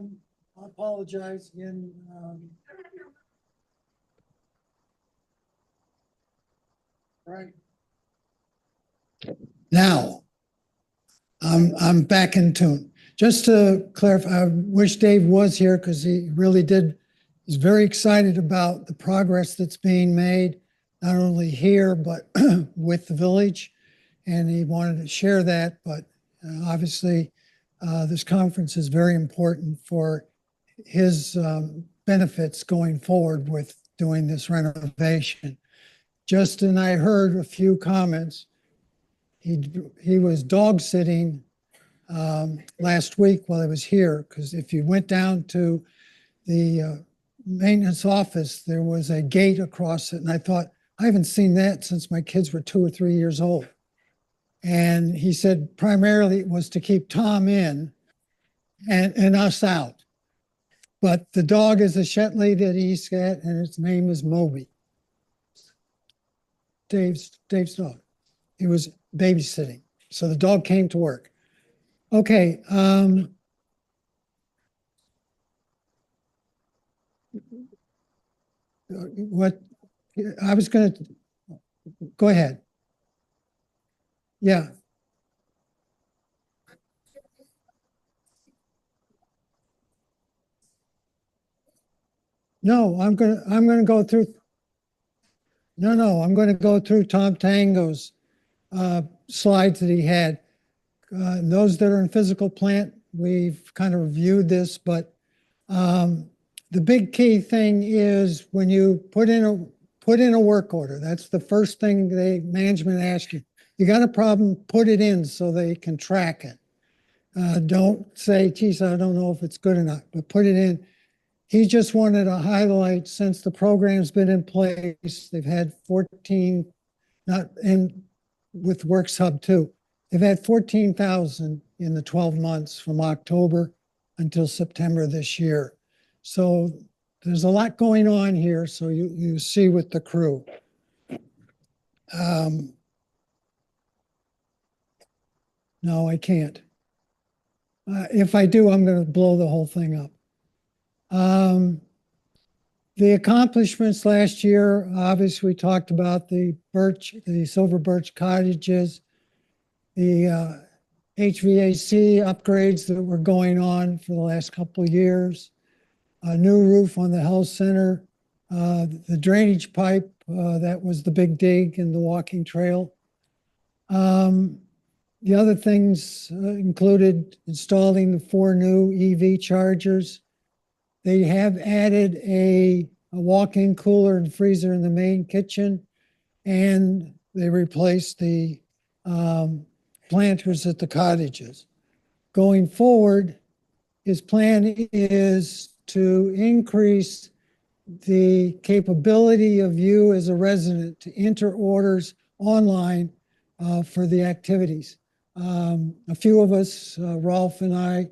apologize again. Right. Now, I'm back in tune. Just to clarify, I wish Dave was here because he really did. He's very excited about the progress that's being made, not only here, but with the village. And he wanted to share that, but obviously this conference is very important for his benefits going forward with doing this renovation. Justin, I heard a few comments. He was dog sitting last week while I was here, because if you went down to the maintenance office, there was a gate across it. And I thought, I haven't seen that since my kids were 2 or 3 years old. And he said primarily it was to keep Tom in and us out. But the dog is a Shettley that he's got, and its name is Moby. Dave's dog. He was babysitting. So the dog came to work. Okay. What I was going to go ahead. Yeah. No, I'm going to go through. No, I'm going to go through Tom Tango's slides that he had. Those that are in physical plant, we've kind of reviewed this, but the big key thing is when you put in a work order, that's the first thing the management asks you. You got a problem, put it in so they can track it. Don't say, geez, I don't know if it's good enough, but put it in. He just wanted to highlight, since the program's been in place, they've had 14, not in with Works Hub too. They've had 14,000 in the 12 months from October until September this year. So there's a lot going on here. So you see with the crew. No, I can't. If I do, I'm going to blow the whole thing up. The accomplishments last year, obviously we talked about the Silver Birch cottages, the HVAC upgrades that were going on for the last couple of years, a new roof on the health center, the drainage pipe, that was the big dig and the walking trail. The other things included installing the 4 new EV chargers. They have added a walk-in cooler and freezer in the main kitchen, and they replaced the planters at the cottages. Going forward, his plan is to increase the capability of you as a resident to enter orders online for the activities. A few of us, Rolf and I,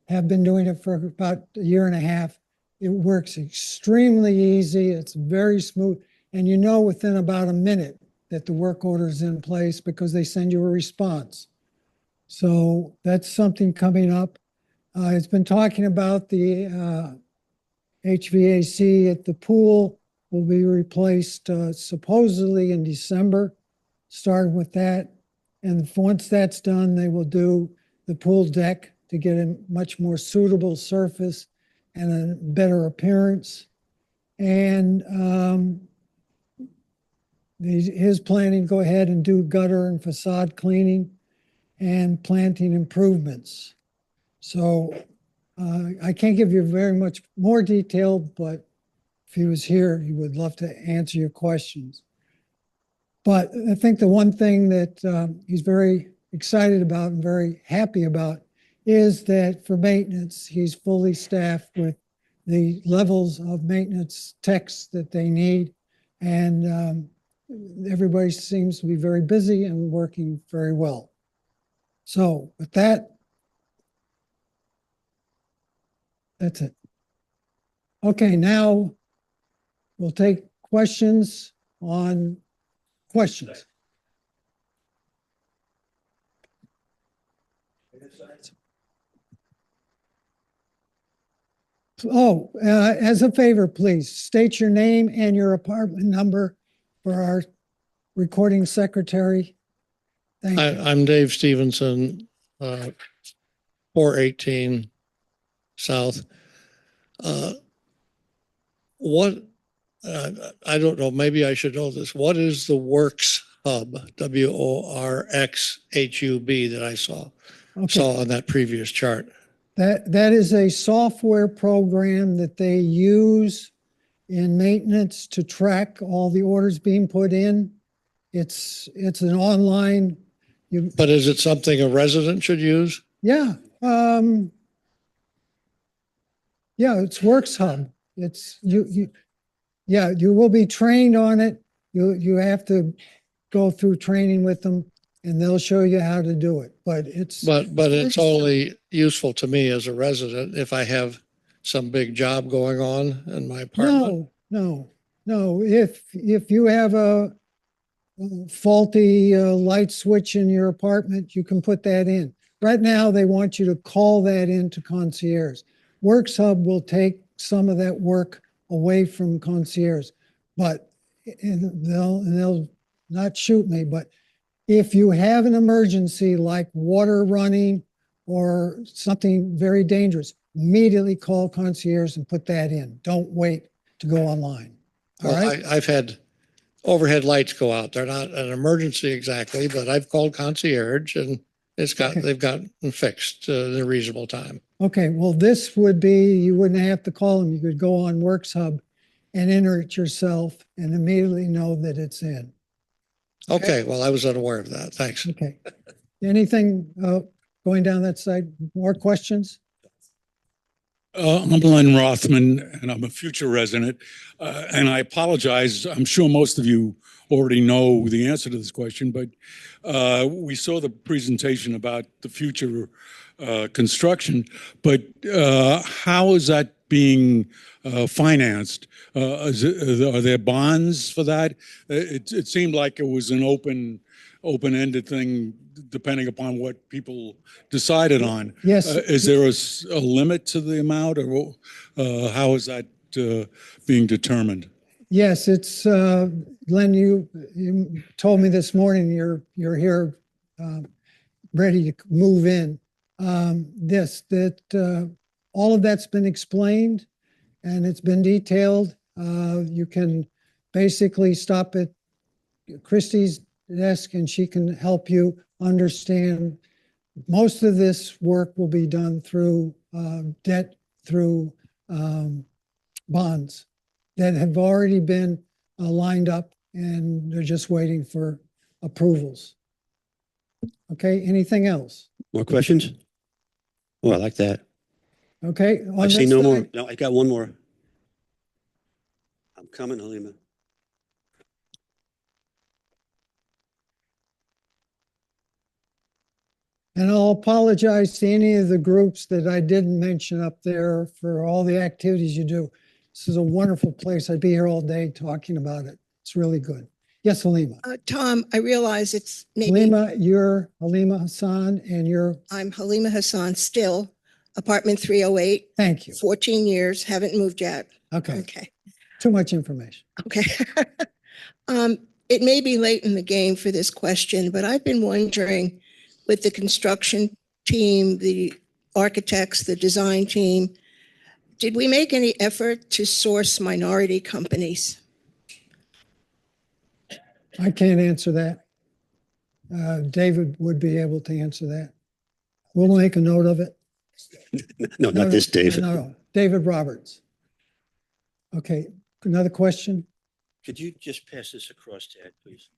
have been doing it for about a year and a half. It works extremely easy. It's very smooth. And you know within about a minute that the work order is in place because they send you a response. So that's something coming up. It's been talking about the HVAC at the pool will be replaced supposedly in December, starting with that. And once that's done, they will do the pool deck to get a much more suitable surface and a better appearance. And his planning to go ahead and do gutter and facade cleaning and planting improvements. So I can't give you very much more detail, but if he was here, he would love to answer your questions. But I think the one thing that he's very excited about and very happy about is that for maintenance, he's fully staffed with the levels of maintenance techs that they need. And everybody seems to be very busy and working very well. So with that, that's it. Okay, now we'll take questions on questions. As a favor, please state your name and your apartment number for our recording secretary. Thank you. I'm Dave Stevenson, 418 South. What, I don't know, maybe I should know this. What is the Works Hub, WORXHUB that I saw Okay. on that previous chart? That is a software program that they use in maintenance to track all the orders being put in. It's an online, But is it something a resident should use? yeah. Yeah, it's Works Hub. It's you will be trained on it. You have to go through training with them and they'll show you how to do it. But it's It's only useful to me as a resident if I have some big job going on in my apartment. no. If you have a faulty light switch in your apartment, you can put that in. Right now, they want you to call that into concierge. Works Hub will take some of that work away from concierge, but they'll not shoot me. But if you have an emergency like water running or something very dangerous, immediately call concierge and put that in. Don't wait to go online. All Well, right? I've had overhead lights go out. They're not an emergency exactly, but I've called concierge and they've gotten fixed in a reasonable time. Okay, well, this would be, you wouldn't have to call them. You could go on Works Hub and enter it yourself and immediately know that it's in. Okay, well, I was unaware of that. Thanks. Okay. Anything going down that side? More questions? I'm Len Rothman, and I'm a future resident. And I apologize. I'm sure most of you already know the answer to this question, but we saw the presentation about the future construction. But how is that being financed? Are there bonds for that? It seemed like it was an open-ended thing, depending upon what people decided on. Yes. Is there a limit to the amount, or how is that being determined? Yes, it's, Len, you told me this morning you're here ready to move in. All of that's been explained and it's been detailed. You can basically stop at Christie's desk and she can help you understand. Most of this work will be done through debt, through bonds that have already been lined up and they're just waiting for approvals. Okay, anything else? More questions? Oh, I like that. Okay. on I see this no more. side- No, I got one more. I'm coming, Halima. And I'll apologize to any of the groups that I didn't mention up there for all the activities you do. This is a wonderful place. I'd be here all day talking about it. It's really good. Yes, Halima. Tom, I realize it's maybe, Halima, you're Halima Hassan and you're, I'm Halima Hassan still, apartment 308, thank you. 14 years, haven't moved yet. Okay, Okay, too much information. okay. It may be late in the game for this question, but I've been wondering with the construction team, the architects, the design team, did we make any effort to source minority companies? I can't answer that. David would be able to answer that. We'll make a note of it. No, not this, David. No, David Roberts. Okay, another question? Could you just pass this across to Ed, please?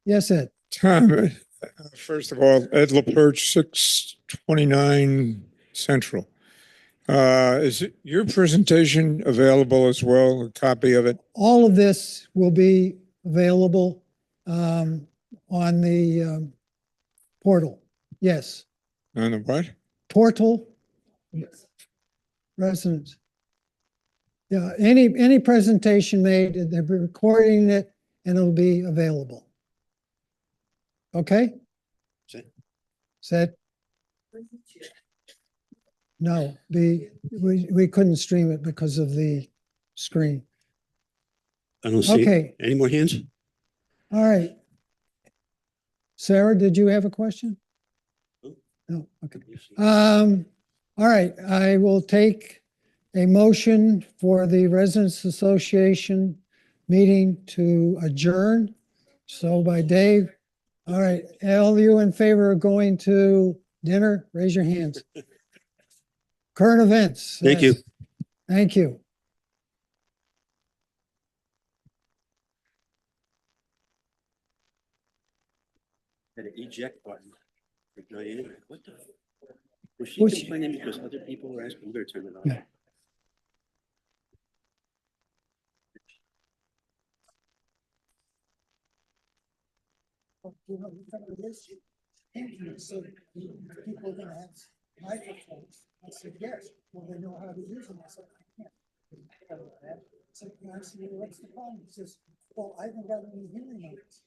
Yes, Ed. Tom, first of all, Ed LaPerche, 629 Central. Is your presentation available as well, a copy of it? All of this will be available on the portal. Yes, On the what? portal. Residents. Yeah, any presentation made, they're recording it and it'll be available. Okay? Set. Set. No, we couldn't stream it because of the screen. I don't see Okay, any more hands. all right. Sarah, did you have a question? No. No, okay. All right, I will take a motion for the Residents Association meeting to adjourn. So by Dave. All right, all you in favor of going to dinner, raise your hands. Current events. Thank you. yes. Thank you. Had an eject button. for Diane. What the? Was she Was she- complaining because other people were asking? We're gonna turn it on. Yeah. People are gonna have microphones. I said, yes, well, they know how to use them. I said, I can't. So I said, what's the problem? He says, well, I haven't got any hearing aids.